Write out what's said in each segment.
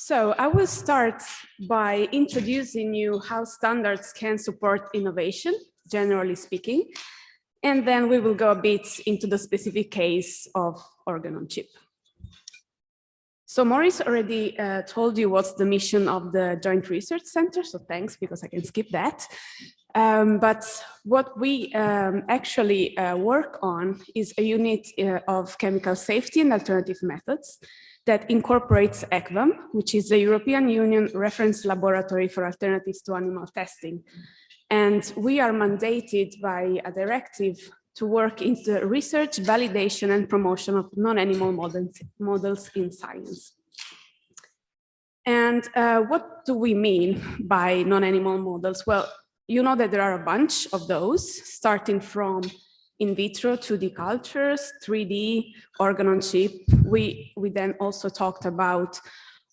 So I will start by introducing you how standards can support innovation, generally speaking, and then we will go a bit into the specific case of organ on chip. So Maurice already told you what's the mission of the Joint Research Center, so thanks, because I can skip that. But what we actually work on is a unit of chemical safety and alternative methods that incorporates ECVAM, which is the European Union Reference Laboratory for Alternatives to Animal Testing. And we are mandated by a directive to work in the research, validation, and promotion of non-animal models in science. And what do we mean by non-animal models? Well, you know that there are a bunch of those, starting from in vitro 2D cultures, 3D, organ on chip. We then also talked about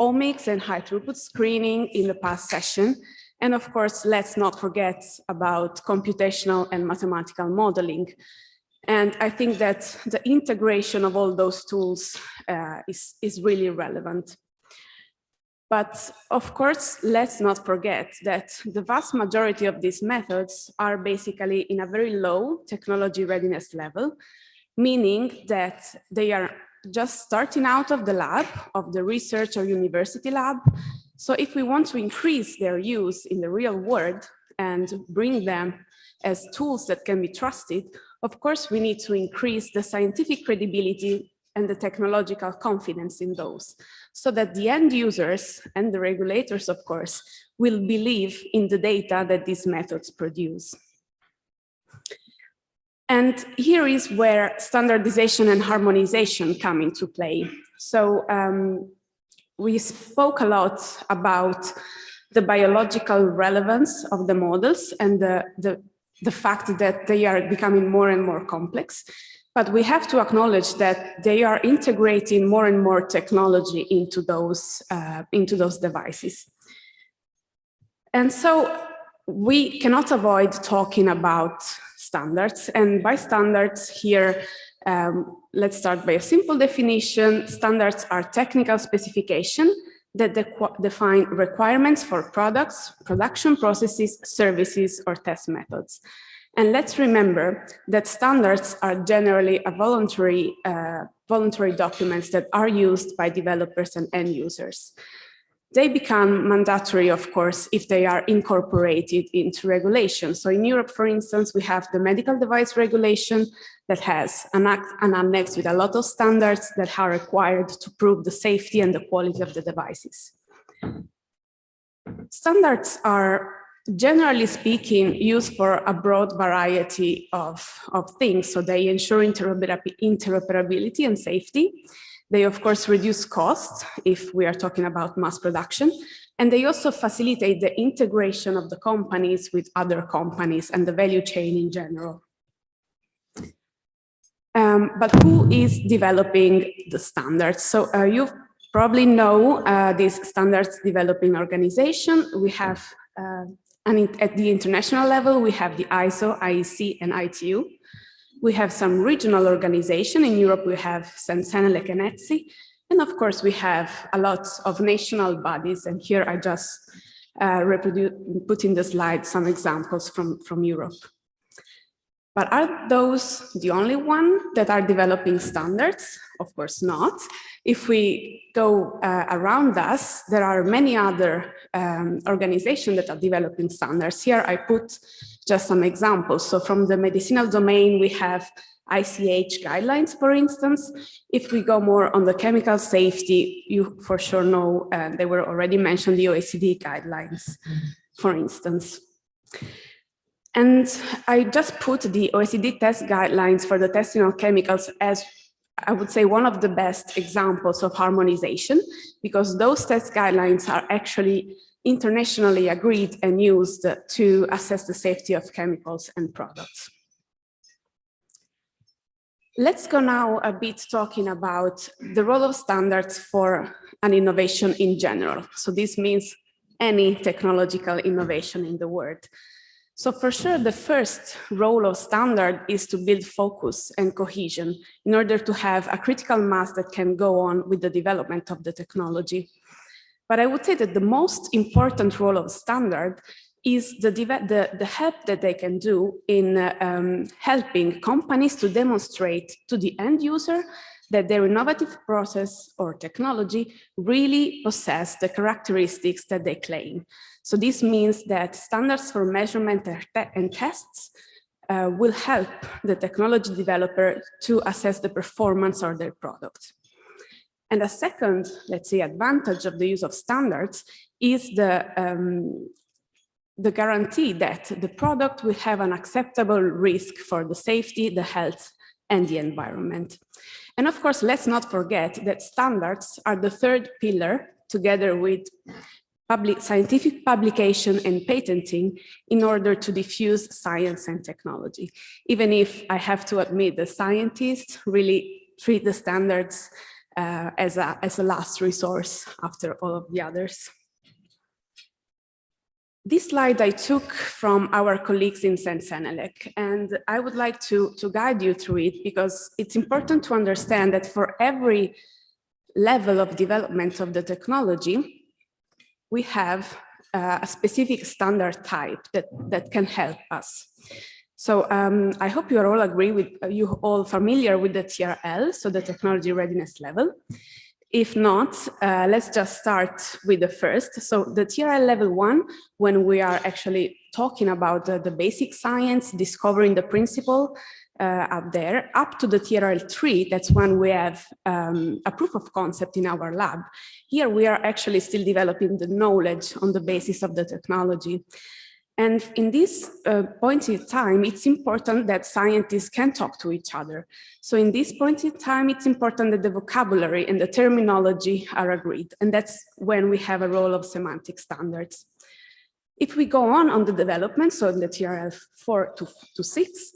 omics and high throughput screening in the past session. And of course, let's not forget about computational and mathematical modeling. And I think that the integration of all those tools is really relevant. But of course, let's not forget that the vast majority of these methods are basically in a very low technology readiness level, meaning that they are just starting out of the lab, of the research or university lab. So if we want to increase their use in the real world and bring them as tools that can be trusted, of course, we need to increase the scientific credibility and the technological confidence in those, so that the end users and the regulators, of course, will believe in the data that these methods produce. And here is where standardization and harmonization come into play. So we spoke a lot about the biological relevance of the models and the fact that they are becoming more and more complex. But we have to acknowledge that they are integrating more and more technology into those devices. And so we cannot avoid talking about standards. And by standards here, let's start by a simple definition. Standards are technical specifications that define requirements for products, production processes, services, or test methods. And let's remember that standards are generally a voluntary documents that are used by developers and end users. They become mandatory, of course, if they are incorporated into regulation. So in Europe, for instance, we have the medical device regulation that has an annex with a lot of standards that are required to prove the safety and the quality of the devices. Standards are, generally speaking, used for a broad variety of things. So they ensure interoperability and safety. They, of course, reduce costs if we are talking about mass production. And they also facilitate the integration of the companies with other companies and the value chain in general. But who is developing the standards? So you probably know this standards developing organization. We have and at the international level, we have the ISO, IEC, and ITU. We have some regional organization. In Europe, we have Sensenelec and ETSI. And of course, we have a lot of national bodies. And here I just put in the slide some examples from Europe. But are those the only ones that are developing standards? Of course not. If we go around us, there are many other organizations that are developing standards. Here I put just some examples. So from the medicinal domain, we have ICH guidelines, for instance. If we go more on the chemical safety, you for sure know, they were already mentioned, the OECD guidelines, for instance. And I just put the OECD test guidelines for the testing of chemicals as, I would say, one of the best examples of harmonization, because those test guidelines are actually internationally agreed and used to assess the safety of chemicals and products. Let's go now a bit talking about the role of standards for an innovation in general. So this means any technological innovation in the world. So for sure, the first role of standard is to build focus and cohesion in order to have a critical mass that can go on with the development of the technology. But I would say that the most important role of standard is the help that they can do in helping companies to demonstrate to the end user that their innovative process or technology really possess the characteristics that they claim. So this means that standards for measurement and tests will help the technology developer to assess the performance of their product. And a second, let's say, advantage of the use of standards is the guarantee that the product will have an acceptable risk for the safety, the health, and the environment. And of course, let's not forget that standards are the third pillar, together with scientific publication and patenting, in order to diffuse science and technology. Even if I have to admit, the scientists really treat the standards as a last resource after all of the others. This slide I took from our colleagues in Sensenelec, and I would like to guide you through it, because it's important to understand that for every level of development of the technology, we have a specific standard type that can help us. So I hope you are all familiar with the TRL, so the technology readiness level. If not, let's just start with the first. So the TRL level 1, when we are actually talking about the basic science, discovering the principle up there, up to the TRL 3, that's when we have a proof of concept in our lab. Here we are actually still developing the knowledge on the basis of the technology. And in this point in time, it's important that scientists can talk to each other. So in this point in time, it's important that the vocabulary and the terminology are agreed. And that's when we have a role of semantic standards. If we go on the development, so in the TRL 4 to 6,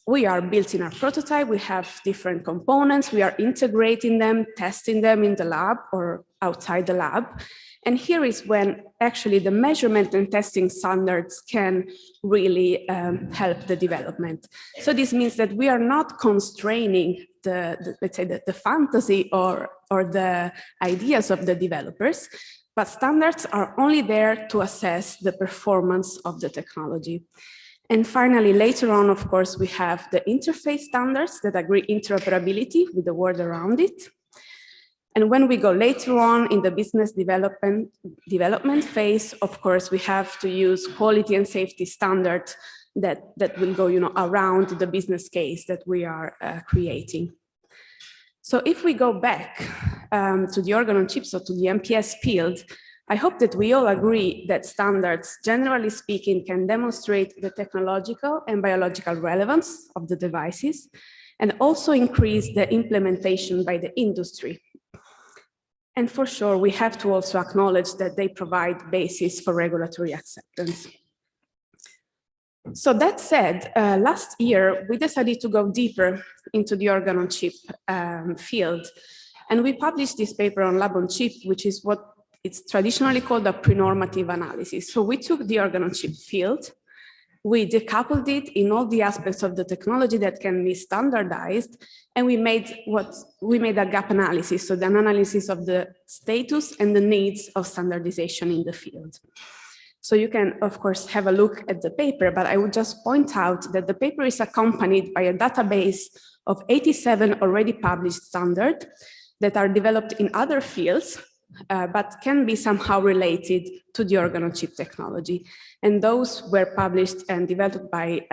we are building our prototype, we have different components, we are integrating them, testing them in the lab or outside the lab. And here is when actually the measurement and testing standards can really help the development. So this means that we are not constraining let's say the fantasy or the ideas of the developers, but standards are only there to assess the performance of the technology. And finally, later on, of course, we have the interface standards that agree interoperability with the world around it. And when we go later on in the business development phase, of course, we have to use quality and safety standards that will go around the business case that we are creating. So if we go back to the organ on chip, so to the MPS field, I hope that we all agree that standards, generally speaking, can demonstrate the technological and biological relevance of the devices and also increase the implementation by the industry. And for sure, we have to also acknowledge that they provide basis for regulatory acceptance. So that said, last year, we decided to go deeper into the organ on chip field. And we published this paper on Lab on Chip, which is what it's traditionally called a pre-normative analysis. So we took the organ on chip field, we decoupled it in all the aspects of the technology that can be standardized, and we made a gap analysis, so an analysis of the status and the needs of standardization in the field. So you can, of course, have a look at the paper, but I would just point out that the paper is accompanied by a database of 87 already published standards that are developed in other fields, but can be somehow related to the organ on chip technology. And those were published and developed by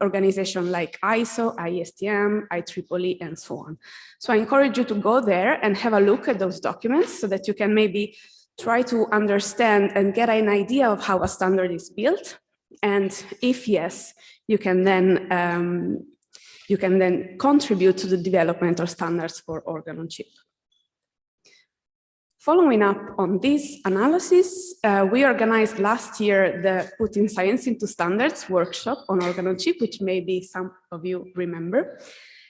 organizations like ISO, ISTM, IEEE, and so on. So I encourage you to go there and have a look at those documents so that you can maybe try to understand and get an idea of how a standard is built. And if yes, you can then contribute to the development of standards for organ on chip. Following up on this analysis, we organized last year the Putting Science into Standards workshop on organ on chip, which maybe some of you remember.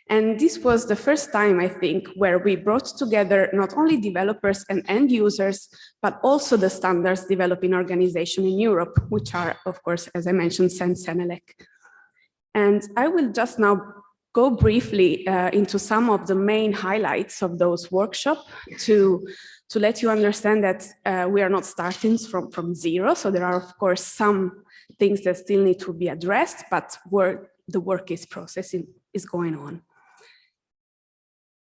And this was the first time, I think, where we brought together not only developers and end users, but also the standards developing organizations in Europe, which are, of course, as I mentioned, Sensenelec. And I will just now go briefly into some of the main highlights of those workshops to let you understand that we are not starting from zero. So there are, of course, some things that still need to be addressed, but where the work is processing is going on.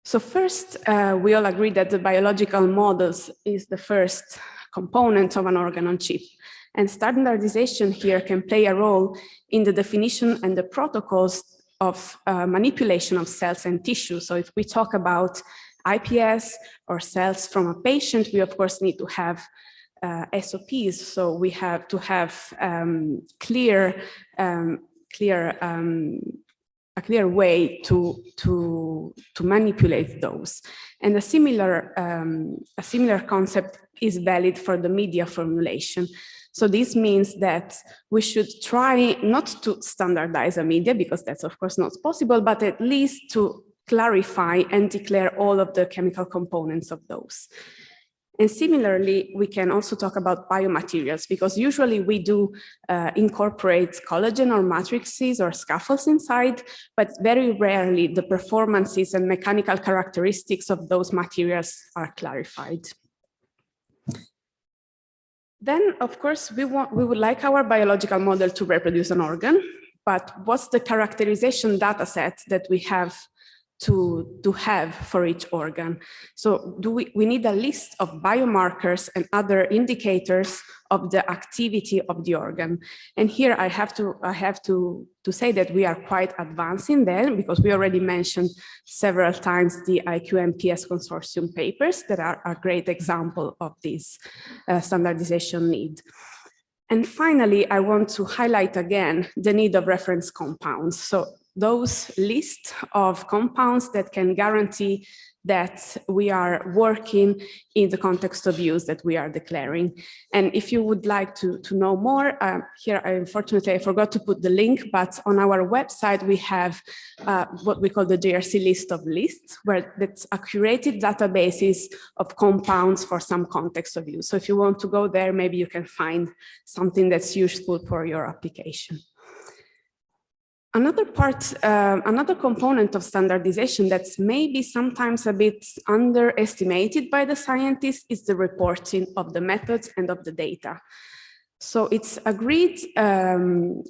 So first, we all agree that the biological models is the first component of an organ on chip. And standardization here can play a role in the definition and the protocols of manipulation of cells and tissue. So if we talk about iPS or cells from a patient, we of course need to have SOPs. So we have to have a clear way to manipulate those. And a similar concept is valid for the media formulation. So this means that we should try not to standardize a media, because that's of course not possible, but at least to clarify and declare all of the chemical components of those. And similarly, we can also talk about biomaterials, because usually we do incorporate collagen or matrices or scaffolds inside, but very rarely the performances and mechanical characteristics of those materials are clarified. Then, of course, we would like our biological model to reproduce an organ, but what's the characterization data set that we have to have for each organ? So we need a list of biomarkers and other indicators of the activity of the organ. And here I have to say that we are quite advancing there, because we already mentioned several times the IQ-MPS consortium papers that are a great example of this standardization need. And finally, I want to highlight again the need of reference compounds. So those lists of compounds that can guarantee that we are working in the context of use that we are declaring. And if you would like to know more, here, unfortunately, I forgot to put the link, but on our website, we have what we call the JRC list of lists, where that's a curated databases of compounds for some context of use. So if you want to go there, maybe you can find something that's useful for your application. Another part, another component of standardization that's maybe sometimes a bit underestimated by the scientists is the reporting of the methods and of the data. So it's agreed in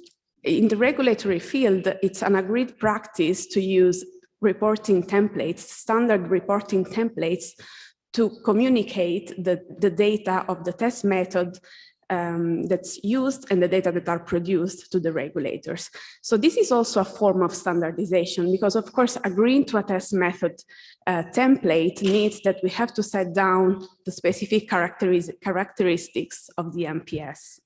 the regulatory field, it's an agreed practice to use reporting templates, standard reporting templates, to communicate the data of the test method that's used and the data that are produced to the regulators. So this is also a form of standardization, because of course agreeing to a test method template means that we have to set down the specific characteristics of the MPS.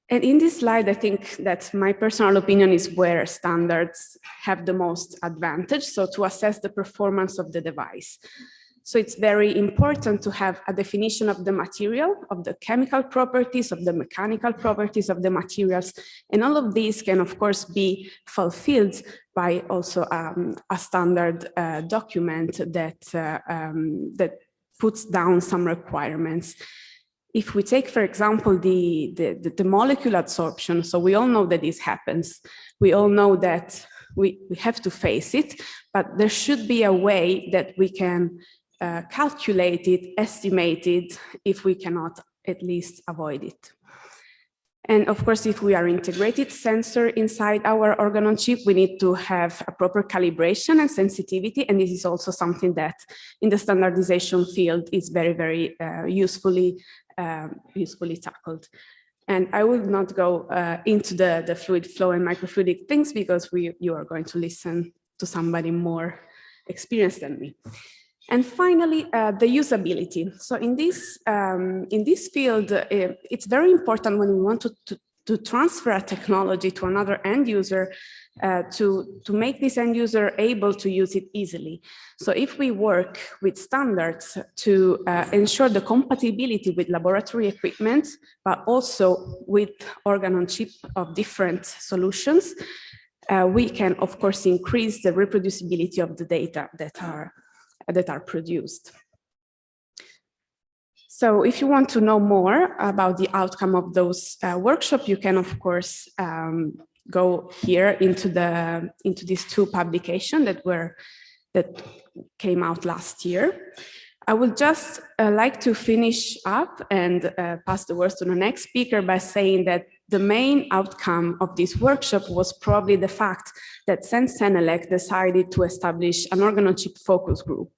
And in this slide, I think that my personal opinion is where standards have the most advantage, so to assess the performance of the device. So it's very important to have a definition of the material, of the chemical properties, of the mechanical properties of the materials. And all of these can, of course, be fulfilled by also a standard document that puts down some requirements. If we take, for example, the molecule adsorption, so we all know that this happens. We all know that we have to face it, but there should be a way that we can calculate it, estimate it, if we cannot at least avoid it. And of course, if we are integrated sensor inside our organ on chip, we need to have a proper calibration and sensitivity. And this is also something that in the standardization field is very, very usefully tackled. And I will not go into the fluid flow and microfluidic things, because you are going to listen to somebody more experienced than me. And finally, the usability. So in this field, it's very important when we want to transfer a technology to another end user, to make this end user able to use it easily. So if we work with standards to ensure the compatibility with laboratory equipment, but also with organ on chip of different solutions, we can, of course, increase the reproducibility of the data that are produced. So if you want to know more about the outcome of those workshops, you can, of course, go here into these two publications that came out last year. I would just like to finish up and pass the words to the next speaker by saying that the main outcome of this workshop was probably the fact that Sensenelec decided to establish an organ-on-chip focus group,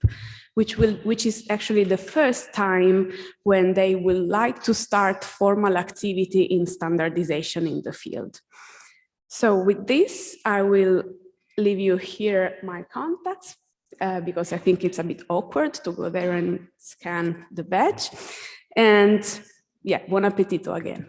which is actually the first time when they will like to start formal activity in standardization in the field. So with this, I will leave you here my contacts, because I think it's a bit awkward to go there and scan the badge. And yeah, buon appetito again.